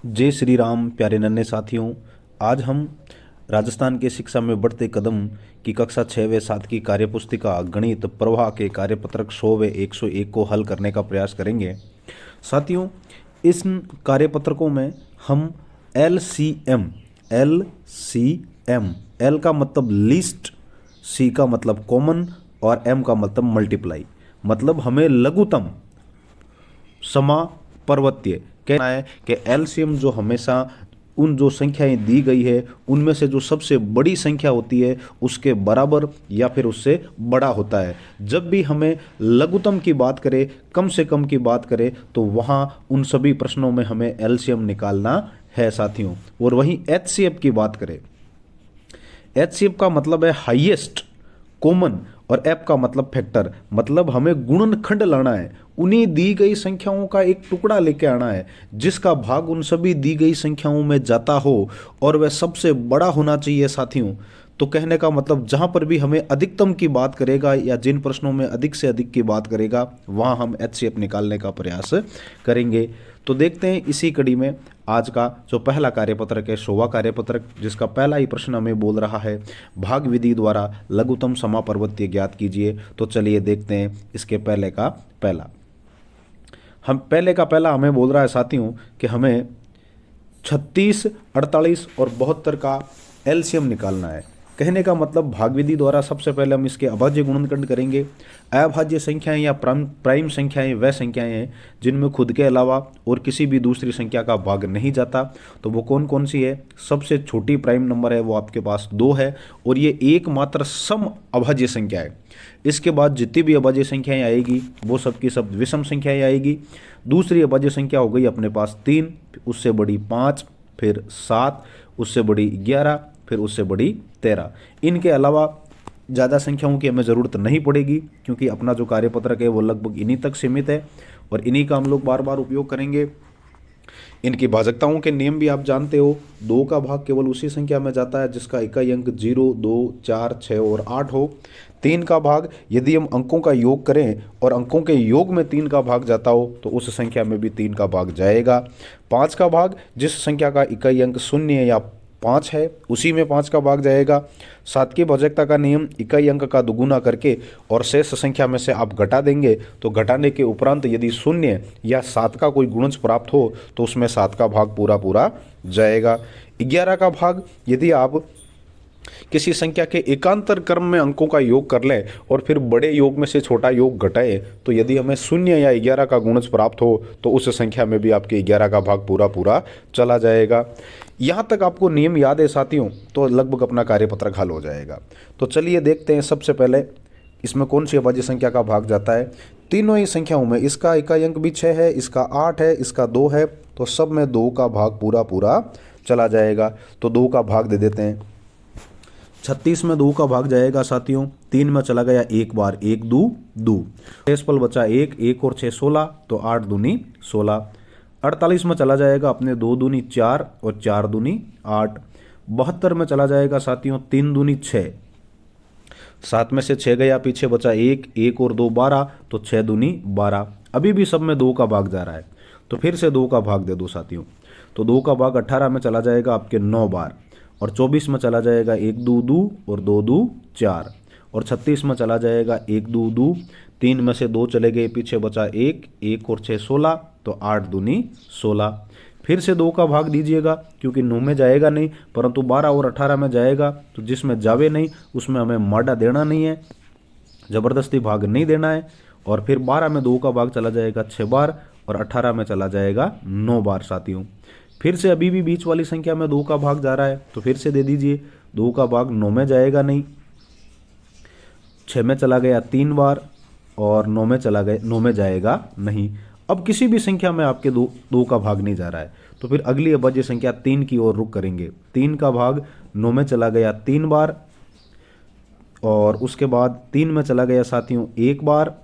जय श्री राम प्यारे नन्हे साथियों। आज हम राजस्थान के शिक्षा में बढ़ते कदम की कक्षा 6 व 7 की कार्यपुस्तिका गणित प्रवाह के कार्यपत्रक 100 व 101 को हल करने का प्रयास करेंगे। साथियों, इस कार्यपत्रकों में हम LCM, एल का मतलब लीस्ट, सी का मतलब कॉमन और एम का मतलब मल्टीप्लाई, मतलब हमें लघुत्तम समापर्वत्य कहना है कि एलसीएम जो हमेशा उन जो संख्याएं दी गई है उनमें से जो सबसे बड़ी संख्या होती है उसके बराबर या फिर उससे बड़ा होता है। जब भी हमें लघुत्तम की बात करें, कम से कम की बात करें, तो वहाँ उन सभी प्रश्नों में हमें एलसीएम निकालना है साथियों। और वहीं एचसीएफ की बात करें, एचसीएफ का मतलब है हाईएस्ट कॉमन और एफ का मतलब फैक्टर, मतलब हमें गुणनखंड लाना है, उन्हीं दी गई संख्याओं का एक टुकड़ा लेके आना है जिसका भाग उन सभी दी गई संख्याओं में जाता हो और वह सबसे बड़ा होना चाहिए साथियों। तो कहने का मतलब जहां पर भी हमें अधिकतम की बात करेगा या जिन प्रश्नों में अधिक से अधिक की बात करेगा वहां हम एचसीएफ निकालने का प्रयास करेंगे। तो देखते हैं इसी कड़ी में आज का जो पहला कार्यपत्रक है, 100वां कार्यपत्रक, जिसका पहला ही प्रश्न हमें बोल रहा है भाग विधि द्वारा लघुत्तम समापर्वत्य ज्ञात कीजिए। तो चलिए देखते हैं इसके पहले का पहला। हम पहले का पहला हमें बोल रहा है साथियों कि हमें 36, 48 और 72 का एलसीएम निकालना है। कहने का मतलब भाग विधि द्वारा सबसे पहले हम इसके अभाज्य गुणनखंड करेंगे। अभाज्य संख्याएं या प्राइम संख्याएं वह संख्याएं हैं जिनमें खुद के अलावा और किसी भी दूसरी संख्या का भाग नहीं जाता। तो वो कौन कौन सी है? सबसे छोटी प्राइम नंबर है वो आपके पास 2 है और ये एकमात्र सम अभाज्य संख्या है। इसके बाद जितनी भी अभाज्य संख्याएं आएगी वो सब की सब विषम संख्याएं आएगी। दूसरी अभाज्य संख्या हो गई अपने पास 3, उससे बड़ी 5, फिर 7, उससे बड़ी 11, फिर उससे बड़ी 13। इनके अलावा ज़्यादा संख्याओं की हमें ज़रूरत नहीं पड़ेगी क्योंकि अपना जो कार्यपत्रक है वो लगभग इन्हीं तक सीमित है और इन्हीं का हम लोग बार बार उपयोग करेंगे। इनकी भाजकताओं के नियम भी आप जानते हो। 2 का भाग केवल उसी संख्या में जाता है जिसका इकाई अंक 0, 2, 4, 6 और 8 हो। 3 का भाग यदि हम अंकों का योग करें और अंकों के योग में 3 का भाग जाता हो तो उस संख्या में भी 3 का भाग जाएगा। 5 का भाग जिस संख्या का इकाई अंक 0 या 5 है उसी में 5 का भाग जाएगा। 7 की भाजकता का नियम इकाई अंक का दुगुना करके और शेष संख्या में से आप घटा देंगे, तो घटाने के उपरांत यदि 0 या 7 का कोई गुणज प्राप्त हो तो उसमें 7 का भाग पूरा पूरा जाएगा। 11 का भाग यदि आप किसी संख्या के एकांतर क्रम में अंकों का योग कर लें और फिर बड़े योग में से छोटा योग घटाए तो यदि हमें 0 या 11 का गुणज प्राप्त हो तो उस संख्या में भी आपके 11 का भाग पूरा पूरा चला जाएगा। यहाँ तक आपको नियम याद है साथियों, तो लगभग अपना कार्यपत्रक हल हो जाएगा। तो चलिए देखते हैं सबसे पहले इसमें कौन सी अभाज्य संख्या का भाग जाता है। तीनों ही संख्याओं में इसका इकाई अंक भी 6 है, इसका 8 है, इसका 2 है, तो सब में 2 का भाग पूरा पूरा चला जाएगा। तो 2 का भाग दे देते हैं। 36 में 2 का भाग जाएगा साथियों। 3 में चला गया एक बार, 1 2 2, शेषफल बचा 1, 1 और 6 16, तो 8 दूनी 16। 48 में चला जाएगा अपने 2 दूनी 4 और 4 दूनी 8। 72 में चला जाएगा साथियों 3 दूनी 6, 7 में से 6 गया, पीछे बचा 1, 1 और 2 12, तो 6 दूनी 12। अभी भी सब में 2 का भाग जा रहा है तो फिर से 2 का भाग दे दो साथियों। तो 2 का भाग 18 में चला जाएगा आपके 9 बार और 24 में चला जाएगा 1 2 2 और 2 2 4 और 36 में चला जाएगा 1 2 2, 3 में से 2 चले गए, पीछे बचा 1, 1 और 6 16, तो 8 दूनी 16। फिर से 2 का भाग दीजिएगा क्योंकि 9 में जाएगा नहीं परंतु 12 और 18 में जाएगा, तो जिसमें जावे नहीं उसमें हमें माडा देना नहीं है, ज़बरदस्ती भाग नहीं देना है। और फिर 12 में 2 का भाग चला जाएगा 6 बार और 18 में चला जाएगा 9 बार साथियों। फिर से अभी भी बीच वाली संख्या में 2 का भाग जा रहा है तो फिर से दे दीजिए। 2 का भाग 9 में जाएगा नहीं, 6 में चला गया 3 बार और 9 में चला गया, 9 में जाएगा नहीं। अब किसी भी संख्या में आपके 2 का भाग नहीं जा रहा है तो फिर अगली अभाज्य संख्या 3 की ओर रुख करेंगे। 3 का भाग 9 में चला गया 3 बार और उसके बाद 3 में चला गया साथियों 1 बार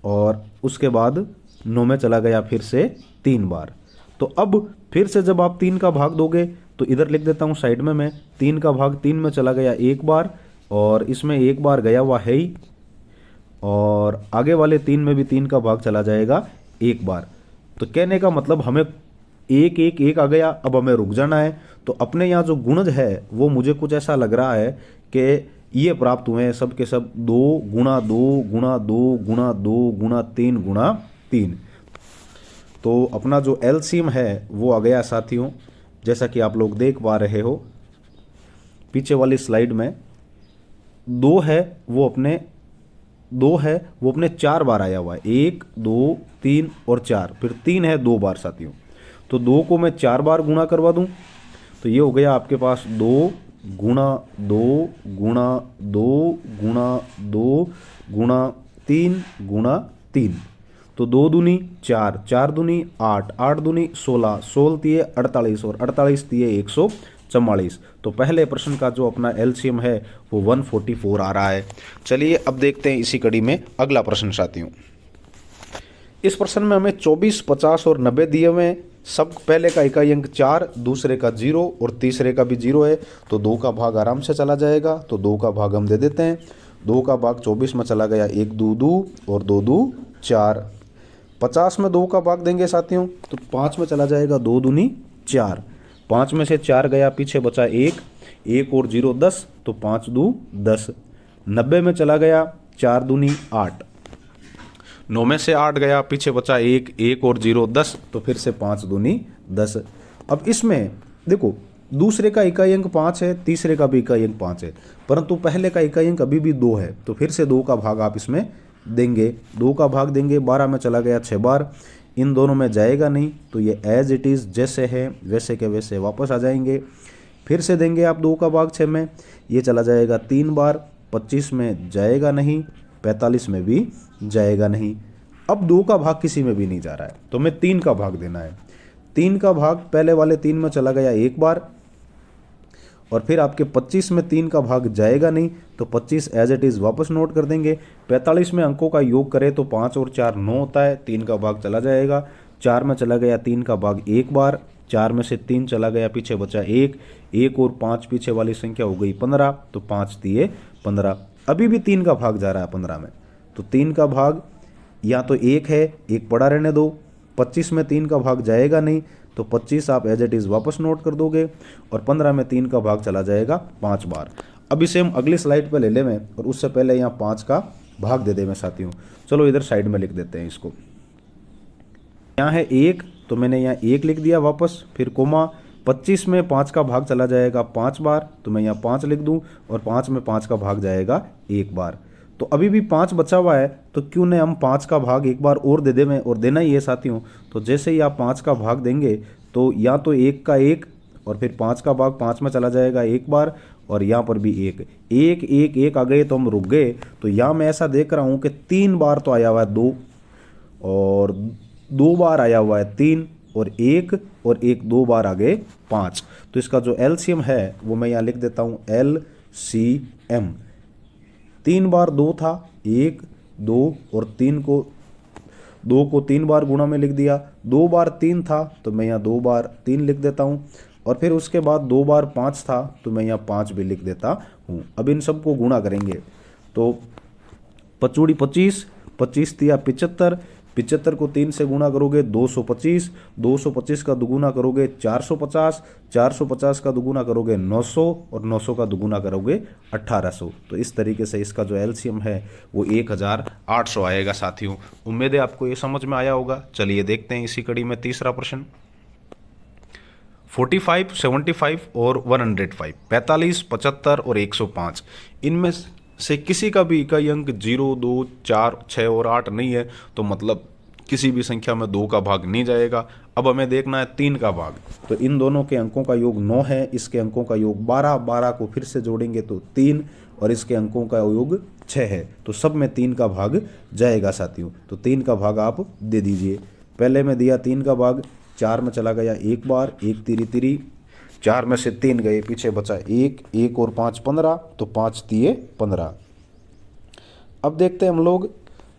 और उसके बाद 9 में चला गया फिर से 3 बार। तो अब फिर से जब आप 3 का भाग दोगे तो इधर लिख देता हूँ साइड में मैं, 3 का भाग 3 में चला गया 1 बार और इसमें 1 बार गया हुआ है ही, और आगे वाले 3 में भी 3 का भाग चला जाएगा 1 बार। तो कहने का मतलब हमें एक एक एक आ गया, अब हमें रुक जाना है। तो अपने यहाँ जो गुणज है वो मुझे कुछ ऐसा लग रहा है कि ये प्राप्त हुए हैं सब के सब 2 × 2 × 2 × 2 × 3 × 3। तो अपना जो एलसीएम है वो आ गया साथियों, जैसा कि आप लोग देख पा रहे हो पीछे वाली स्लाइड में। 2 है वो अपने 4 बार आया हुआ है, 1 2 3 और 4, फिर 3 है 2 बार साथियों। तो 2 को मैं 4 बार गुणा करवा दूं तो ये हो गया आपके पास 2 × 2 × 2 × 2 × 3 × 3। तो 2 दूनी 4, 4 दूनी 8, 8 दूनी 16, 16 तिये 48 और 48 तिये 144। तो पहले प्रश्न का जो अपना एलसीएम है वो 144 आ रहा है। चलिए अब देखते हैं इसी कड़ी में अगला प्रश्न साथियों। इस प्रश्न में हमें 24, 50 और 90 दिए हुए हैं। सब पहले का इकाई अंक 4, दूसरे का 0 और तीसरे का भी 0 है। तो 2 का भाग आराम से चला जाएगा, तो 2 का भाग हम दे देते हैं। 2 का भाग 24 में चला गया, 1 2 2 और 2 2 4। 50 में 2 का भाग देंगे साथियों तो 5 में चला जाएगा, 2 दूनी 4। 5 में से 4 गया, पीछे बचा 1, 1 और 0 10, तो 5 2 10। 90 में चला गया, 4 दूनी 8। 9 में से 8 गया, पीछे बचा 1, 1 और 0 10, तो फिर से 5 दूनी 10। अब इसमें देखो दूसरे का इकाई अंक 5 है, तीसरे का भी इकाई अंक 5 है, परंतु पहले का इकाई अंक अभी भी 2 है। तो फिर से 2 का भाग आप इसमें देंगे, 2 का भाग देंगे। 12 में चला गया 6 बार, इन दोनों में जाएगा नहीं, तो ये एज इट इज़ जैसे है वैसे के वैसे वापस आ जाएंगे। फिर से देंगे आप 2 का भाग 6 में, ये चला जाएगा 3 बार। 25 में जाएगा नहीं, 45 में भी जाएगा नहीं। अब 2 का भाग किसी में भी नहीं जा रहा है, तो हमें 3 का भाग देना है। 3 का भाग पहले वाले 3 में चला गया 1 बार, और फिर आपके 25 में 3 का भाग जाएगा नहीं, तो 25 एज इट इज़ वापस नोट कर देंगे। 45 में अंकों का योग करें तो 5 और 4 9 होता है, 3 का भाग चला जाएगा। 4 में चला गया 3 का भाग 1 बार, 4 में से 3 चला गया, पीछे बचा 1, 1 और 5 पीछे वाली संख्या हो गई 15, तो 5 दिए 15। अभी भी 3 का भाग जा रहा है 15 में, तो 3 का भाग या तो 1 है, 1 पड़ा रहने दो। 25 में 3 का भाग जाएगा नहीं, तो 25 आप एज इट इज़ वापस नोट कर दोगे, और 15 में 3 का भाग चला जाएगा 5 बार। अब इसे हम अगली स्लाइड पे ले लें और उससे पहले यहाँ 5 का भाग दे दें साथियों। चलो इधर साइड में लिख देते हैं इसको। यहाँ है 1, तो मैंने यहाँ 1 लिख दिया वापस, फिर कोमा। 25 में 5 का भाग चला जाएगा 5 बार, तो मैं यहाँ 5 लिख दूँ, और 5 में 5 का भाग जाएगा 1 बार। तो अभी भी 5 बचा हुआ है, तो क्यों न हम 5 का भाग एक बार और दे दें, और देना ही है साथियों। तो जैसे ही आप 5 का भाग देंगे तो या तो 1 का 1, और फिर 5 का भाग 5 में चला जाएगा 1 बार, और यहाँ पर भी 1 1 1 1 आ गए, तो हम रुक गए। तो यहाँ मैं ऐसा देख रहा हूँ कि 3 बार तो आया हुआ है 2, और 2 बार आया हुआ है 3, और 1 2 बार आ गए 5। तो इसका जो एलसीएम है वो मैं यहाँ लिख देता हूँ LCM। 3 बार 2 था, 1 2 और 3 को 2 को 3 बार गुणा में लिख दिया। 2 बार 3 था, तो मैं यहाँ 2 बार 3 लिख देता हूँ, और फिर उसके बाद 2 बार 5 था, तो मैं यहाँ 5 भी लिख देता हूँ। अब इन सबको गुणा करेंगे, तो 5 25, 25 तिया 75, 75 को 3 से गुणा करोगे 225, 225 का दुगुना करोगे 450, 450 का दुगुना करोगे 900, और 900 का दुगुना करोगे 1800। तो इस तरीके से इसका जो एलसीएम है वो 1800 आएगा साथियों। उम्मीद है आपको ये समझ में आया होगा। चलिए देखते हैं इसी कड़ी में तीसरा प्रश्न। 45, 75 और 105, 45, 75 और 105, इनमें से किसी का भी इकाई अंक 0 2 4 6 और 8 नहीं है, तो मतलब किसी भी संख्या में 2 का भाग नहीं जाएगा। अब हमें देखना है 3 का भाग। तो इन दोनों के अंकों का योग 9 है, इसके अंकों का योग 12, 12 को फिर से जोड़ेंगे तो 3, और इसके अंकों का योग 6 है, तो सब में 3 का भाग जाएगा साथियों। तो 3 का भाग आप दे दीजिए। पहले में दिया 3 का भाग, 4 में चला गया 1 बार, 1 तिरी तिरी, 4 में से 3 गए, पीछे बचा 1, 1 और 5 15, तो 5 तिये 15। अब देखते हैं हम लोग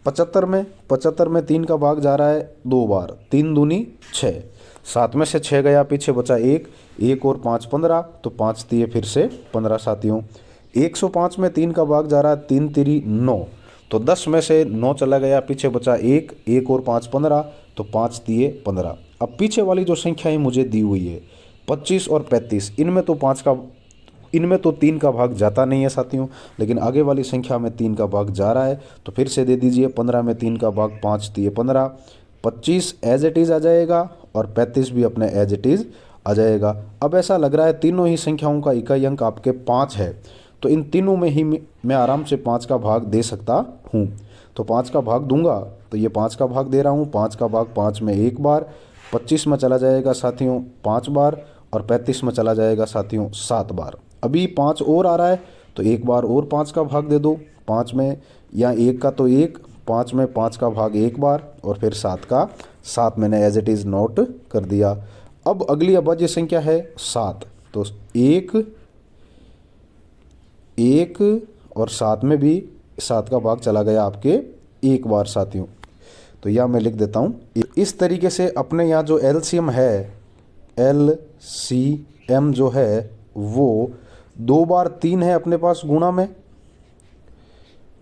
75 में। 75 में 3 का भाग जा रहा है 2 बार, 3 दूनी 6, 7 में से 6 गया, पीछे बचा 1, 1 और 5 15, तो 5 तिये फिर से 15 साथियों। 105 में 3 का भाग जा रहा है 3 तिरी 9, तो 10 में से 9 चला गया, पीछे बचा 1, 1 और 5 15, तो 5 दिए 15। अब पीछे वाली जो संख्याएं मुझे दी हुई है 25 और 35, इनमें तो 3 का भाग जाता नहीं है साथियों, लेकिन आगे वाली संख्या में 3 का भाग जा रहा है, तो फिर से दे दीजिए। 15 में 3 का भाग 5 दिए 15, 25 एज इट इज़ आ जाएगा और 35 भी अपने एज इट इज़ आ जाएगा। अब ऐसा लग रहा है तीनों ही संख्याओं का इकाई अंक आपके 5 है, तो इन तीनों में ही मैं आराम से 5 का भाग दे सकता हूँ। तो 5 का भाग दूंगा, तो ये 5 का भाग दे रहा हूँ। 5 का भाग 5 में 1 बार, 25 में चला जाएगा साथियों 5 बार, और 35 में चला जाएगा साथियों 7 बार। अभी 5 और आ रहा है, तो एक बार और 5 का भाग दे दो 5 में, या 1 का तो 1, 5 में 5 का भाग 1 बार, और फिर 7 का 7 मैंने एज इट इज़ नोट कर दिया। अब अगली अभाज्य संख्या है 7, तो 1 और 7 में भी 7 का भाग चला गया आपके 1 बार साथियों। तो यह मैं लिख देता हूँ। इस तरीके से अपने यहाँ जो एलसीएम है, एलसीएम जो है वो 2 बार 3 है अपने पास गुणा में,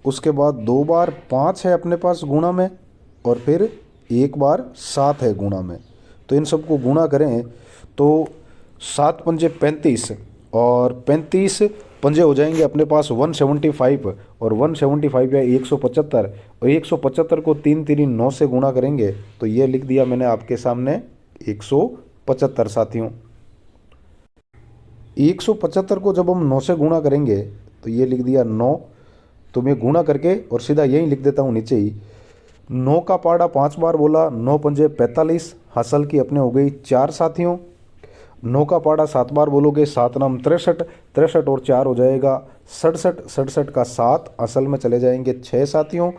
उसके बाद 2 बार 5 है अपने पास गुणा में, और फिर 1 बार 7 है गुणा में। तो इन सबको गुणा करें तो 7 पंजे 35, और 35 पंजे हो जाएंगे अपने पास 175, और 175 या 175, और 175 को 3 3 9 से गुणा करेंगे, तो ये लिख दिया मैंने आपके सामने 175 साथियों। 175 को जब हम 9 से गुणा करेंगे तो ये लिख दिया 9, तो मैं गुणा करके और सीधा यही लिख देता हूँ नीचे ही। 9 का पाड़ा 5 बार बोला, 9 पंजे 45, हासिल की अपने हो गई 4 साथियों। 9 का पाड़ा 7 बार बोलोगे, 7 नाम 63, 63 और 4 हो जाएगा 67, 67 का 7 असल में चले जाएंगे 6 साथियों,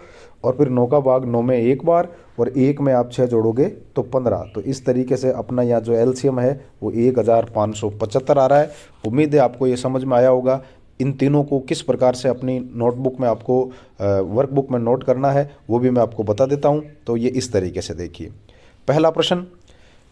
और फिर 9 का भाग 9 में 1 बार, और 1 में आप 6 जोड़ोगे तो 15। तो इस तरीके से अपना यहाँ जो एलसीएम है वो 1575 आ रहा है। उम्मीद है आपको ये समझ में आया होगा। इन तीनों को किस प्रकार से अपनी नोटबुक में आपको वर्कबुक में नोट करना है वो भी मैं आपको बता देता हूँ। तो ये इस तरीके से देखिए, पहला प्रश्न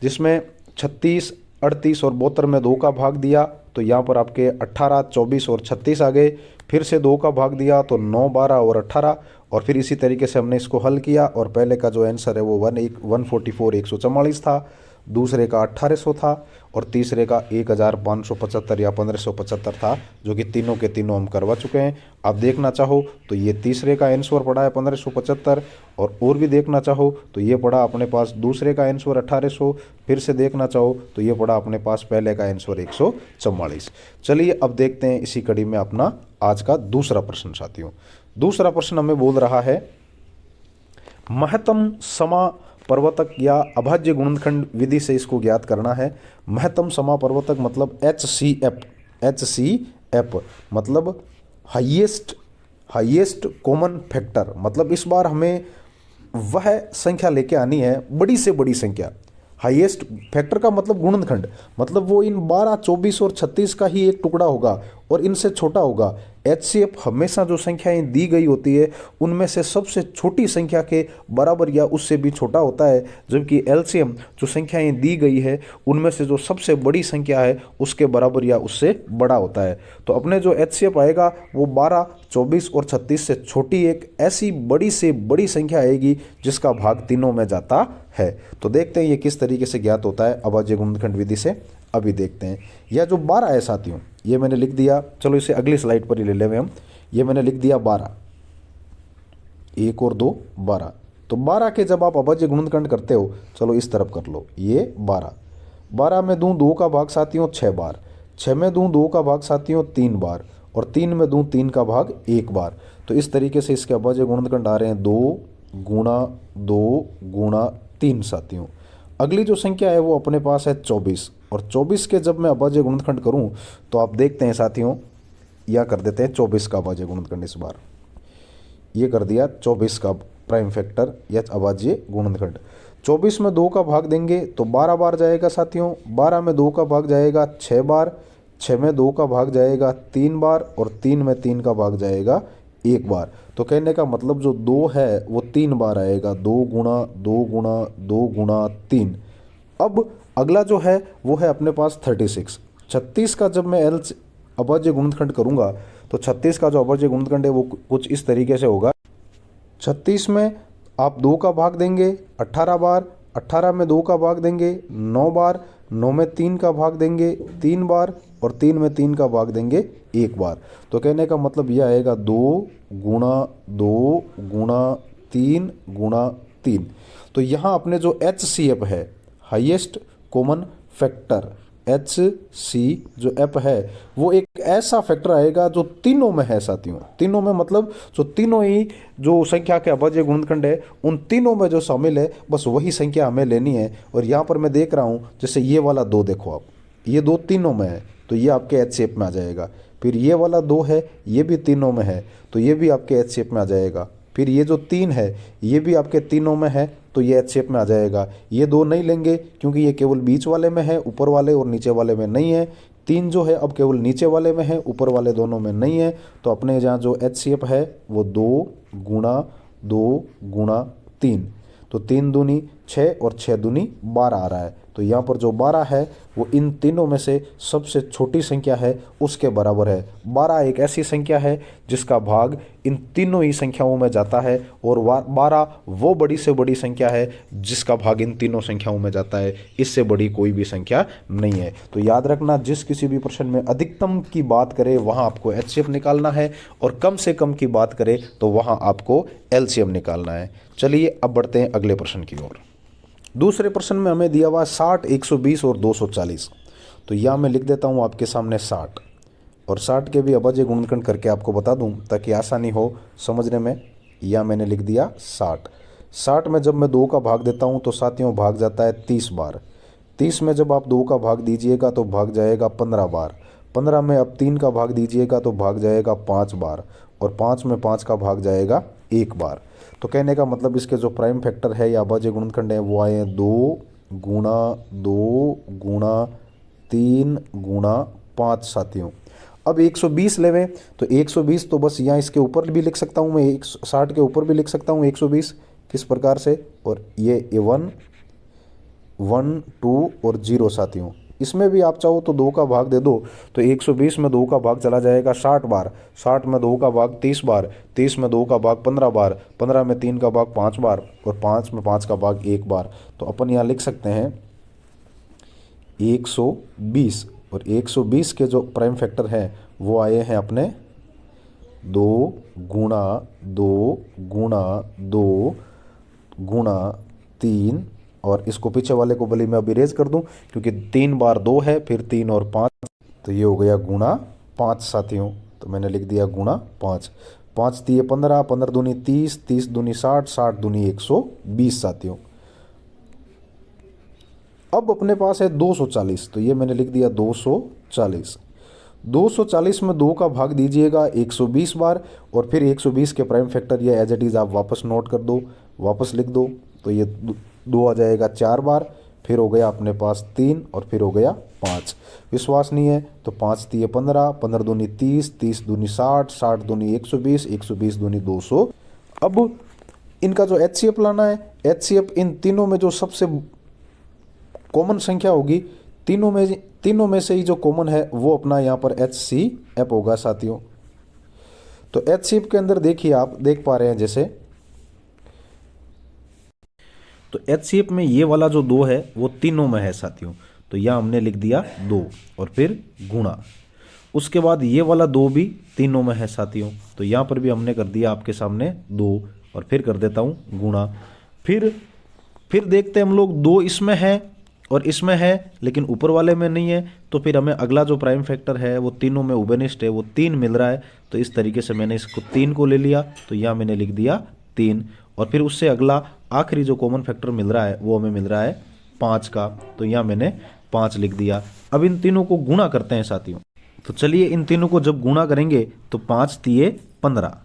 जिसमें 36, 38 और 72 में 2 का भाग दिया, तो यहाँ पर आपके 18, 24 और 36 आ गए। फिर से 2 का भाग दिया तो 9, 12 और 18, और फिर इसी तरीके से हमने इसको हल किया, और पहले का जो आंसर है वो 144 144 था, दूसरे का 1800 था, और तीसरे का 1575 या 1575 था, जो कि तीनों के तीनों हम करवा चुके हैं। आप देखना चाहो तो ये तीसरे का आंसर पड़ा है 1575, और भी देखना चाहो तो ये पड़ा अपने पास दूसरे का आंसर 1800, फिर से देखना चाहो तो ये पड़ा अपने पास पहले का आंसर 144। चलिए अब देखते हैं इसी कड़ी में अपना आज का दूसरा प्रश्न साथियों। दूसरा प्रश्न हमें बोल रहा है महत्तम समापवर्तक या अभाज्य गुणनखंड विधि से इसको ज्ञात करना है। महत्तम समापवर्तक मतलब HCF मतलब हाईएस्ट कॉमन फैक्टर, मतलब इस बार हमें वह संख्या लेके आनी है, बड़ी से बड़ी संख्या। हाईएस्ट फैक्टर का मतलब गुणनखंड, मतलब वो इन 12, 24 और 36 का ही एक टुकड़ा होगा और इनसे छोटा होगा। HCF हमेशा जो संख्याएं दी गई होती है उनमें से सबसे छोटी संख्या के बराबर या उससे भी छोटा होता है, जबकि LCM जो संख्याएं दी गई है उनमें से जो सबसे बड़ी संख्या है उसके बराबर या उससे बड़ा होता है। तो अपने जो HCF आएगा वो 12, 24 और 36 से छोटी एक ऐसी बड़ी से बड़ी संख्या आएगी जिसका भाग तीनों में जाता है। तो देखते हैं ये किस तरीके से ज्ञात होता है अभाज्य गुणनखंड विधि से, अभी देखते हैं। यह जो 12 है साथियों, ये मैंने लिख दिया, चलो इसे अगली स्लाइड पर ही ले लेंगे हम। ये मैंने लिख दिया 12, 1 और 2 12। तो 12 के जब आप अभाज्य गुणनखंड करते हो, चलो इस तरफ कर लो, ये 12 में दूं 2 का भाग साथियों 6 बार, 6 में दूं 2 का भाग साथियों 3 बार, और 3 में दूं 3 का भाग 1 बार। तो इस तरीके से इसके अभाज्य गुणनखंड आ रहे हैं 2 गुणा 2 गुणा 3 साथियों। अगली जो संख्या है वो अपने पास है 24, और 24 के जब मैं अभाज्य गुणनखंड करूं तो आप देखते हैं साथियों, या कर देते हैं 24 का अभाज्य गुणनखंड। इस बार ये कर दिया 24 का प्राइम फैक्टर या अभाज्य गुणनखंड। 24 में 2 का भाग देंगे तो 12 बार जाएगा साथियों, 12 में 2 का भाग जाएगा 6 बार, 6 में 2 का भाग जाएगा 3 बार, और 3 में 3 का भाग जाएगा 1 बार। तो कहने का मतलब जो 2 है वो 3 बार आएगा, 2 गुणा 2 गुणा 2 गुणा 3। अब अगला जो है वो है अपने पास 36। 36 का जब मैं अभाज्य गुणनखंड करूंगा तो 36 का जो अभाज्य गुणनखंड है वो कुछ इस तरीके से होगा। 36 में आप 2 का भाग देंगे 18 बार, 18 में 2 का भाग देंगे 9 बार, 9 में 3 का भाग देंगे 3 बार और 3 में 3 का भाग देंगे 1 बार। तो कहने का मतलब यह आएगा 2 गुणा 2 गुणा 3 गुणा 3। तो यहाँ अपने जो HCF है, हाईएस्ट कॉमन फैक्टर, HC जो एप है वो एक ऐसा फैक्टर आएगा जो तीनों में है साथियों। तीनों में मतलब जो तीनों ही जो संख्या के अभाज्य गुणनखंड है उन तीनों में जो शामिल है बस वही संख्या हमें लेनी है। और यहाँ पर मैं देख रहा हूँ जैसे ये वाला 2 देखो आप, ये 2 तीनों में है तो ये आपके HCF में आ जाएगा। फिर ये वाला 2 है ये भी तीनों में है तो ये भी आपके HCF में आ जाएगा। फिर ये जो 3 है ये भी आपके तीनों में है तो ये HCF में आ जाएगा। ये 2 नहीं लेंगे क्योंकि ये केवल बीच वाले में है, ऊपर वाले और नीचे वाले में नहीं है। 3 जो है अब केवल नीचे वाले में है, ऊपर वाले दोनों में नहीं है। तो अपने जहाँ जो HCF है वो 2 गुणा 2 गुणा 3, तो 3 दूनी 6 और 6 दूनी 12 आ रहा है। तो यहाँ पर जो 12 है वो इन तीनों में से सबसे छोटी संख्या है उसके बराबर है। 12 एक ऐसी संख्या है जिसका भाग इन तीनों ही संख्याओं में जाता है और 12 वो बड़ी से बड़ी संख्या है जिसका भाग इन तीनों संख्याओं में जाता है। इससे बड़ी कोई भी संख्या नहीं है। तो याद रखना, जिस किसी भी प्रश्न में अधिकतम की बात करें वहाँ आपको HCF निकालना है और कम से कम की बात करें तो वहाँ आपको LCM निकालना है। चलिए अब बढ़ते हैं अगले प्रश्न की ओर। दूसरे प्रश्न में हमें दिया हुआ 60, 120 और 240। तो यहाँ मैं लिख देता हूँ आपके सामने 60 और 60 के भी अभाज्य गुणनखंड करके आपको बता दूँ ताकि आसानी हो समझने में। यहाँ मैंने लिख दिया 60। 60 में जब मैं 2 का भाग देता हूँ तो साथियों भाग जाता है 30 बार। 30 में जब आप 2 का भाग दीजिएगा तो भाग जाएगा 15 बार। 15 में अब 3 का भाग दीजिएगा तो भाग जाएगा 5 बार और 5 में 5 का भाग जाएगा 1 बार। तो कहने का मतलब इसके जो प्राइम फैक्टर है या अभाज्य गुणनखंड है वो आए हैं 2 गुणा 2 गुणा 3 गुणा 5 साथियों। अब 120 लेवें तो 120 तो बस यहाँ इसके ऊपर भी लिख सकता हूँ मैं, 60 के ऊपर भी लिख सकता हूँ 120 किस प्रकार से, और ये 1 1 2 और 0 साथियों। इसमें भी आप चाहो तो 2 का भाग दे दो तो 120 में 2 का भाग चला जाएगा 60 बार, 60 में 2 का भाग 30 बार, 30 में 2 का भाग 15 बार, 15 में 3 का भाग 5 बार और 5 में 5 का भाग 1 बार। तो अपन यहाँ लिख सकते हैं 120 और 120 के जो प्राइम फैक्टर हैं वो आए हैं अपने 2 गुणा 2 गुणा 2 गुणा 3 और इसको पीछे वाले को भले मैं अब इरेज कर दूं क्योंकि 3 बार 2 है, फिर 3 और 5 तो ये हो गया गुणा 5 साथियों। तो मैंने लिख दिया गुणा 5। 5 दिए 15, 15 दूनी 30, 30 दूनी 60, 60 दूनी 120 साथियों। अब अपने पास है 240 तो ये मैंने लिख दिया 240। 240 में 2 का भाग दीजिएगा 120 बार और फिर 120 के प्राइम फैक्टर ये एज इट इज़ आप वापस नोट कर दो, वापस लिख दो। तो ये 2 आ जाएगा 4 बार, फिर हो गया अपने पास 3 और फिर हो गया 5। विश्वास नहीं है तो 5 दिए 15, 15 दूनी 30, 30 दूनी 60, 60 दूनी 120, 120 दूनी 200। अब इनका जो HCF लाना है, HCF इन तीनों में जो सबसे कॉमन संख्या होगी तीनों में से ही जो कॉमन है वो अपना यहाँ पर HCF होगा साथियों। तो HCF के अंदर देखिए आप देख पा रहे हैं जैसे, तो HCF में ये वाला जो 2 है वो तीनों में है साथियों। तो यहाँ हमने लिख दिया 2 और फिर गुणा। उसके बाद ये वाला 2 भी तीनों में है साथियों। तो यहाँ पर भी हमने कर दिया आपके सामने 2 और फिर कर देता हूँ गुणा। फिर देखते हैं हम लोग 2 इसमें है और इसमें है लेकिन ऊपर वाले में नहीं है। तो फिर हमें अगला जो प्राइम फैक्टर है वो तीनों में उभयनिष्ठ है, वो 3 मिल रहा है। तो इस तरीके से मैंने इसको 3 को ले लिया तो यहाँ मैंने लिख दिया 3 और फिर उससे अगला आखिरी जो कॉमन फैक्टर मिल रहा है वो हमें मिल रहा है 5 का। तो यहाँ मैंने 5 लिख दिया। अब इन तीनों को गुणा करते हैं साथियों। तो चलिए इन तीनों को जब गुणा करेंगे तो 5 तिये 15,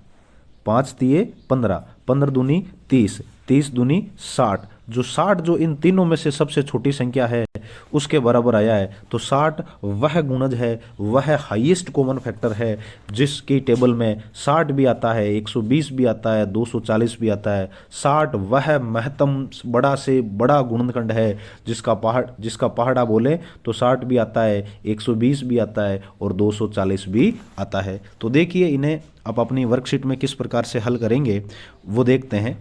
5 तिये 15, 15 दूनी 30, 30 दूनी 60, जो 60 जो इन तीनों में से सबसे छोटी संख्या है उसके बराबर आया है। तो 60 वह गुणज है, वह हाईएस्ट कॉमन फैक्टर है जिसकी टेबल में 60 भी आता है, 120 भी आता है, 240 भी आता है। 60 वह महत्तम बड़ा से बड़ा गुणनखंड है जिसका पहाड़ा बोले तो 60 भी आता है, 120 भी आता है और 240 भी आता है। तो देखिए इन्हें आप अपनी वर्कशीट में किस प्रकार से हल करेंगे वो देखते हैं।